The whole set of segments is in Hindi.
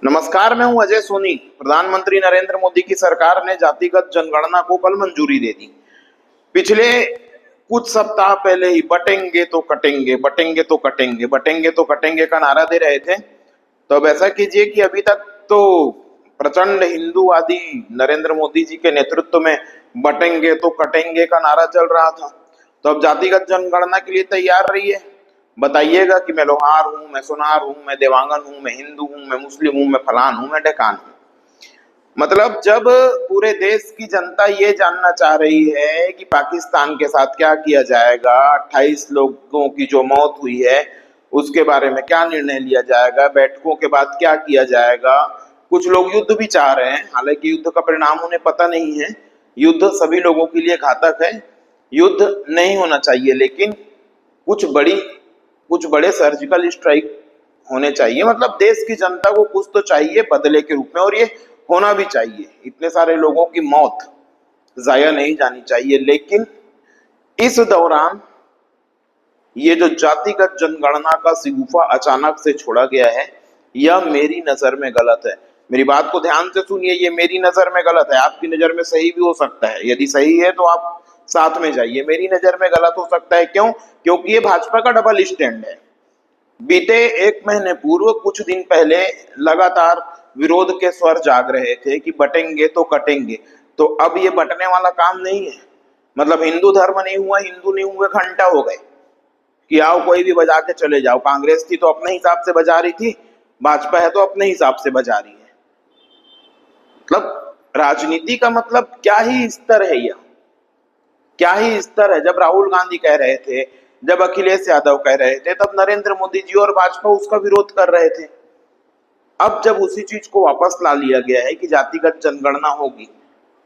नमस्कार, मैं हूं अजय सोनी। प्रधानमंत्री नरेंद्र मोदी की सरकार ने जातिगत जनगणना को कल मंजूरी दे दी। पिछले कुछ सप्ताह पहले ही बटेंगे तो कटेंगे, बटेंगे तो कटेंगे, बटेंगे तो कटेंगे का नारा दे रहे थे। तो अब ऐसा कीजिए कि अभी तक तो प्रचंड हिंदूवादी नरेंद्र मोदी जी के नेतृत्व में बटेंगे तो कटेंगे का नारा चल रहा था। तो अब जातिगत जनगणना के लिए तैयार रहिए। बताइएगा कि मैं लोहार हूं, मैं सोनार हूं, मैं देवांगन हूं, मैं हिंदू हूं, मैं मुस्लिम हूं, मैं फलान हूं, मैं ढेकान हूं। मतलब जब पूरे देश की जनता ये जानना चाह रही है कि पाकिस्तान के साथ क्या किया जाएगा, 28 लोगों की जो मौत हुई है उसके बारे में क्या निर्णय लिया जाएगा, बैठकों के बाद क्या किया जाएगा। कुछ लोग युद्ध भी चाह रहे हैं, हालांकि युद्ध का परिणाम उन्हें पता नहीं है। युद्ध सभी लोगों के लिए घातक है, युद्ध नहीं होना चाहिए, लेकिन कुछ बड़े सर्जिकल स्ट्राइक होने चाहिए। मतलब देश की जनता को कुछ तो चाहिए बदले के रूप में, और ये होना भी चाहिए। इतने सारे लोगों की मौत जाया नहीं जानी चाहिए। लेकिन इस दौरान ये जो जातिगत जनगणना का शिगुफा अचानक से छोड़ा गया है, यह मेरी नजर में गलत है। मेरी बात को ध्यान से सुनिए, ये मेरी नजर में गलत है। आपकी नजर में सही भी हो सकता है, यदि सही है तो आप साथ में जाइए। मेरी नजर में गलत हो सकता है, क्यों? क्योंकि ये भाजपा का डबल स्टैंड है। बीते एक महीने पूर्व, कुछ दिन पहले लगातार विरोध के स्वर जाग रहे थे कि बटेंगे तो कटेंगे। तो अब ये बटने वाला काम नहीं है। मतलब हिंदू धर्म नहीं हुआ, हिंदू नहीं हुए घंटा हो गए कि आओ कोई भी बजा के चले जाओ। कांग्रेस थी तो अपने हिसाब से बजा रही थी, भाजपा है तो अपने हिसाब से बजा रही है। मतलब राजनीति का मतलब क्या ही स्तर है यह, क्या ही स्तर है। जब राहुल गांधी कह रहे थे, जब अखिलेश यादव कह रहे थे, तब नरेंद्र मोदी जी और भाजपा उसका विरोध कर रहे थे। अब जब उसी चीज को वापस ला लिया गया है कि जातिगत जनगणना होगी,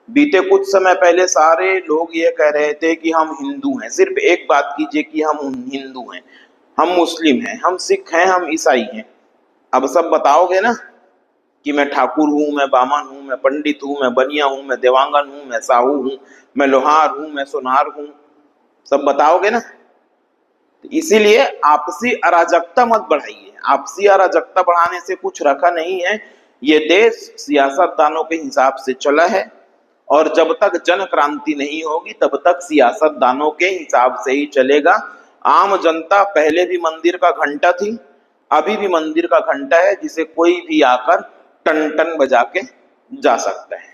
बीते कुछ समय पहले सारे लोग ये कह रहे थे कि हम हिंदू हैं। सिर्फ एक बात कीजिए कि हम हिंदू हैं, हम मुस्लिम हैं, हम सिख हैं, हम ईसाई हैं। अब सब बताओगे ना कि मैं ठाकुर हूं, मैं बामन हूं, मैं पंडित हूं, मैं बनिया हूं, मैं देवांगन हूं, मैं साहू हूं, मैं लोहार हूं, मैं सोनार हूं। सब बताओगे ना। इसीलिए आपसी अराजकता मत बढ़ाइए। आपसी अराजकता बढ़ाने से कुछ रखा नहीं है। ये देश सियासतदानों के हिसाब से चला है, और जब तक जन क्रांति नहीं होगी तब तक सियासतदानों के हिसाब से ही चलेगा। आम जनता पहले भी मंदिर का घंटा थी, अभी भी मंदिर का घंटा है, जिसे कोई भी आकर टन टन बजा के जा सकता है।